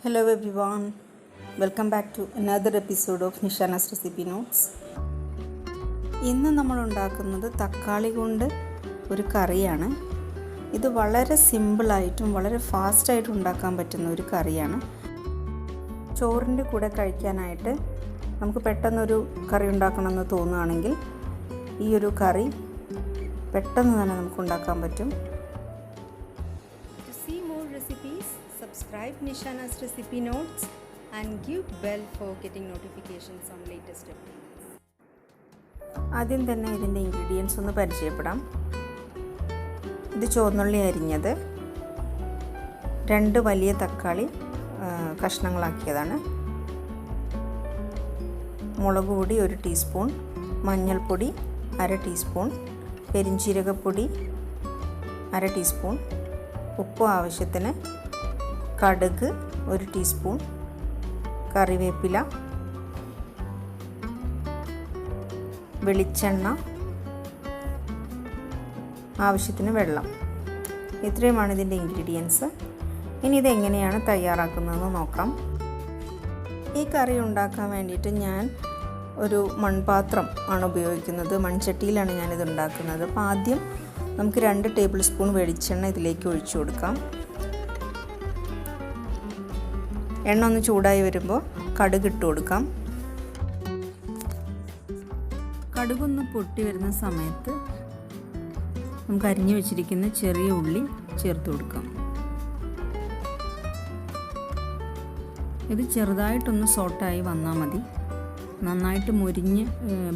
Hello everyone, welcome back to another episode of NISHANA'S recipe notes. ഇന്ന് നമ്മൾ ഉണ്ടാക്കുന്നത് തക്കാളി കൊണ്ട് ഒരു കറിയാണ്. ഇത് വളരെ സിമ്പിളായിട്ടും വളരെ ഫാസ്റ്റായിട്ടും ഉണ്ടാക്കാൻ പറ്റുന്ന ഒരു കറിയാണ്. ചോറിൻ്റെ കൂടെ കഴിക്കാനായിട്ട് നമുക്ക് പെട്ടെന്നൊരു കറി ഉണ്ടാക്കണമെന്ന് തോന്നുകയാണെങ്കിൽ ഈ ഒരു കറി പെട്ടെന്ന് തന്നെ നമുക്ക് ഉണ്ടാക്കാൻ പറ്റും. To see more recipes, subscribe NISHANA'S recipe notes and give bell for getting notifications on latest updates. ആദ്യം തന്നെ ഇതിൻ്റെ ഇൻഗ്രീഡിയൻസ് ഒന്ന് പരിചയപ്പെടാം. ഇത് ചുവന്നുള്ളി അരിഞ്ഞത്, 2 വലിയ തക്കാളി കഷ്ണങ്ങളാക്കിയതാണ്, മുളക് പൊടി 1 ടീസ്പൂൺ, മഞ്ഞൾപ്പൊടി 1/2 ടീസ്പൂൺ, പെരിഞ്ജീരകപ്പൊടി 1/2 ടീസ്പൂൺ, ഉപ്പ് ആവശ്യത്തിന്, കടുക് 1 ടീസ്പൂൺ, കറിവേപ്പില, വെളിച്ചെണ്ണ, ആവശ്യത്തിന് വെള്ളം. ഇത്രയുമാണ് ഇതിൻ്റെ ഇൻഗ്രീഡിയൻസ്. ഇനി ഇതെങ്ങനെയാണ് തയ്യാറാക്കുന്നതെന്ന് നോക്കാം. ഈ കറി ഉണ്ടാക്കാൻ വേണ്ടിയിട്ട് ഞാൻ ഒരു മൺപാത്രം ആണ് ഉപയോഗിക്കുന്നത്. മൺചട്ടിയിലാണ് ഞാനിത് ഉണ്ടാക്കുന്നത്. അപ്പോൾ ആദ്യം നമുക്ക് 2 ടേബിൾ സ്പൂൺ വെളിച്ചെണ്ണ ഇതിലേക്ക് ഒഴിച്ചു കൊടുക്കാം. എണ്ണ ഒന്ന് ചൂടായി വരുമ്പോൾ കടുക് ഇട്ട് കൊടുക്കാം. കടുകൊന്ന് പൊട്ടി വരുന്ന സമയത്ത് നമുക്ക് അരിഞ്ഞു വെച്ചിരിക്കുന്ന ചെറിയ ഉള്ളി ചേർത്ത് കൊടുക്കാം. ഇത് ചെറുതായിട്ടൊന്ന് സോട്ടായി വന്നാൽ മതി. നന്നായിട്ട് മുരിഞ്ഞ്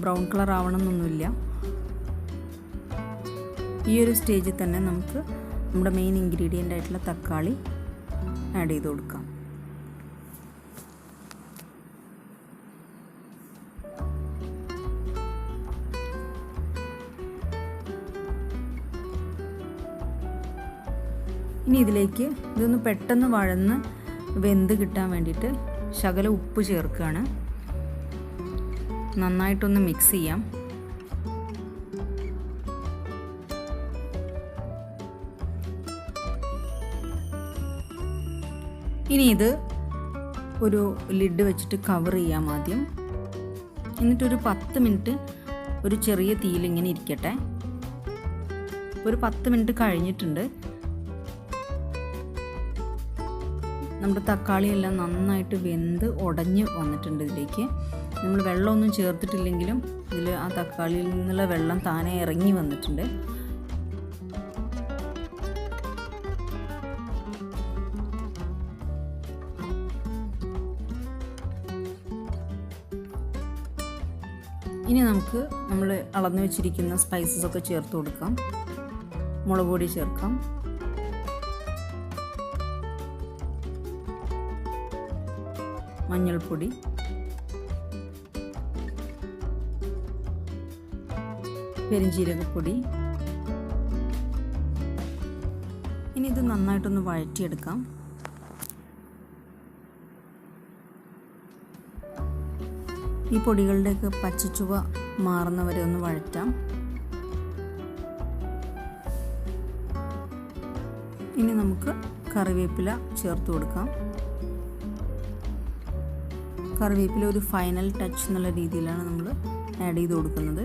ബ്രൗൺ കളർ ആവണമെന്നൊന്നുമില്ല. ഈ ഒരു സ്റ്റേജിൽ തന്നെ നമുക്ക് നമ്മുടെ മെയിൻ ഇൻഗ്രീഡിയൻ്റ് ആയിട്ടുള്ള തക്കാളി ആഡ് ചെയ്ത് കൊടുക്കാം. ഇനി ഇതിലേക്ക് ഇതൊന്ന് പെട്ടെന്ന് വഴന്ന് വെന്ത് കിട്ടാൻ വേണ്ടിയിട്ട് ശകലം ഉപ്പ് ചേർക്കുകയാണ്. നന്നായിട്ടൊന്ന് മിക്സ് ചെയ്യാം. ഇനി ഇത് ഒരു ലിഡ് വെച്ചിട്ട് കവർ ചെയ്യാം ആദ്യം. എന്നിട്ടൊരു 10 മിനിറ്റ് ഒരു ചെറിയ തീയിൽ ഇങ്ങനെ ഇരിക്കട്ടെ. ഒരു 10 മിനിറ്റ് കഴിഞ്ഞിട്ടുണ്ട്. നമ്മുടെ തക്കാളിയെല്ലാം നന്നായിട്ട് വെന്ത് ഉടഞ്ഞ് വന്നിട്ടുണ്ട്. ഇതിലേക്ക് നമ്മൾ വെള്ളമൊന്നും ചേർത്തിട്ടില്ലെങ്കിലും ഇതിൽ ആ തക്കാളിയിൽ നിന്നുള്ള വെള്ളം താനെ ഇറങ്ങി വന്നിട്ടുണ്ട്. ഇനി നമുക്ക് നമ്മൾ അളന്ന് വെച്ചിരിക്കുന്ന സ്പൈസസ് ഒക്കെ ചേർത്ത് കൊടുക്കാം. മുളക് പൊടി ചേർക്കാം, മഞ്ഞൾപ്പൊടി, പെരിഞ്ജീരകപ്പൊടി. ഇനി ഇത് നന്നായിട്ടൊന്ന് വഴറ്റിയെടുക്കാം. ഈ പൊടികളുടെയൊക്കെ പച്ചച്ചുവ മാറുന്നവരെ ഒന്ന് വഴറ്റാം. ഇനി നമുക്ക് കറിവേപ്പില ചേർത്ത് കൊടുക്കാം. കറിവേപ്പില ഒരു ഫൈനൽ ടച്ച് എന്നുള്ള രീതിയിലാണ് നമ്മൾ ആഡ് ചെയ്ത് കൊടുക്കുന്നത്.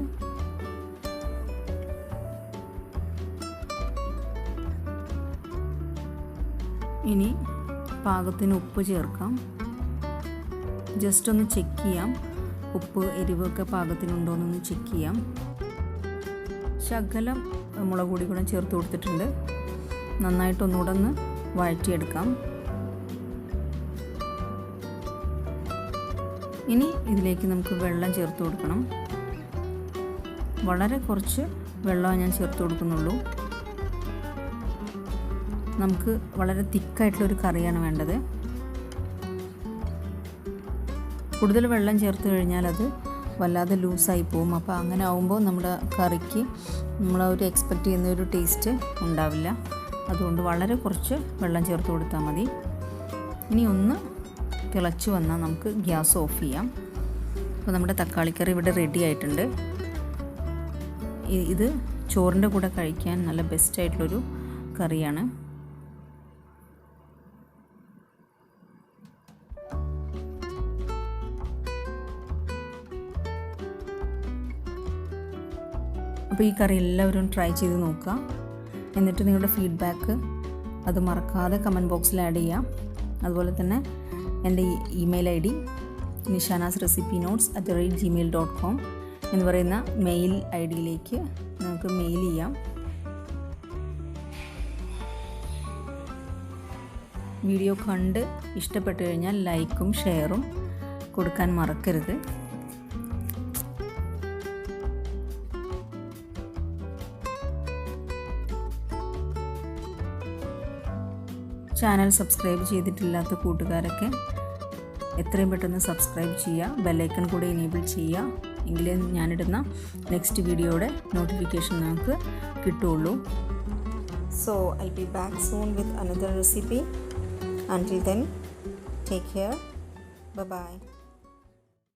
ഇനി പാകത്തിന് ഉപ്പ് ചേർക്കാം. ജസ്റ്റ് ഒന്ന് ചെക്ക് ചെയ്യാം, ഉപ്പ് എരിവൊക്കെ പാകത്തിനുണ്ടോയെന്നൊന്ന് ചെക്ക് ചെയ്യാം. ശകലം മുളക് പൊടി കൂടെ ചേർത്ത് കൊടുത്തിട്ടുണ്ട്. നന്നായിട്ടൊന്നുകൂടെ ഒന്ന് വഴറ്റിയെടുക്കാം. ഇനി ഇതിലേക്ക് നമുക്ക് വെള്ളം ചേർത്ത് കൊടുക്കണം. വളരെ കുറച്ച് വെള്ളമേ ഞാൻ ചേർത്ത് കൊടുക്കുന്നുള്ളൂ. നമുക്ക് വളരെ തിക്കായിട്ടുള്ളൊരു കറിയാണ് വേണ്ടത്. കൂടുതൽ വെള്ളം ചേർത്ത് കഴിഞ്ഞാൽ അത് വല്ലാതെ ലൂസായി പോകും. അപ്പോൾ അങ്ങനെ ആവുമ്പോൾ നമ്മുടെ കറിക്ക് നമ്മൾ ഒരു എക്സ്പെക്റ്റ് ചെയ്യുന്ന ഒരു ടേസ്റ്റ് ഉണ്ടാവില്ല. അതുകൊണ്ട് വളരെ കുറച്ച് വെള്ളം ചേർത്ത് കൊടുത്താൽ മതി. ഇനി ഒന്ന് തിളച്ച് വന്നാൽ നമുക്ക് ഗ്യാസ് ഓഫ് ചെയ്യാം. അപ്പോൾ നമ്മുടെ തക്കാളിക്കറി ഇവിടെ റെഡി ആയിട്ടുണ്ട്. ഇത് ചോറിൻ്റെ കൂടെ കഴിക്കാൻ നല്ല ബെസ്റ്റായിട്ടുള്ളൊരു കറിയാണ്. അപ്പോൾ ഈ കറി എല്ലാവരും ട്രൈ ചെയ്ത് നോക്കുക. എന്നിട്ട് നിങ്ങളുടെ ഫീഡ്ബാക്ക് അത് മറക്കാതെ കമൻറ്റ് ബോക്സിൽ ആഡ് ചെയ്യാം. അതുപോലെ തന്നെ എൻ്റെ ഇമെയിൽ ID nishanasrecipe@gmail.com എന്ന് പറയുന്ന മെയിൽ ID-യിലേക്ക് നമുക്ക് മെയിൽ ചെയ്യാം. വീഡിയോ കണ്ട് ഇഷ്ടപ്പെട്ടു കഴിഞ്ഞാൽ ലൈക്കും ഷെയറും കൊടുക്കാൻ മറക്കരുത്. ചാനൽ സബ്സ്ക്രൈബ് ചെയ്തിട്ടില്ലാത്ത കൂട്ടുകാരൊക്കെ എത്രയും പെട്ടെന്ന് സബ്സ്ക്രൈബ് ചെയ്യുക, ബെല്ലൈക്കൺ കൂടെ എനേബിൾ ചെയ്യുക. എങ്കിലേ ഞാനിടുന്ന നെക്സ്റ്റ് വീഡിയോയുടെ നോട്ടിഫിക്കേഷൻ നമുക്ക് കിട്ടുള്ളൂ. So I'll be back soon with another recipe. Until then, take care. Bye-bye.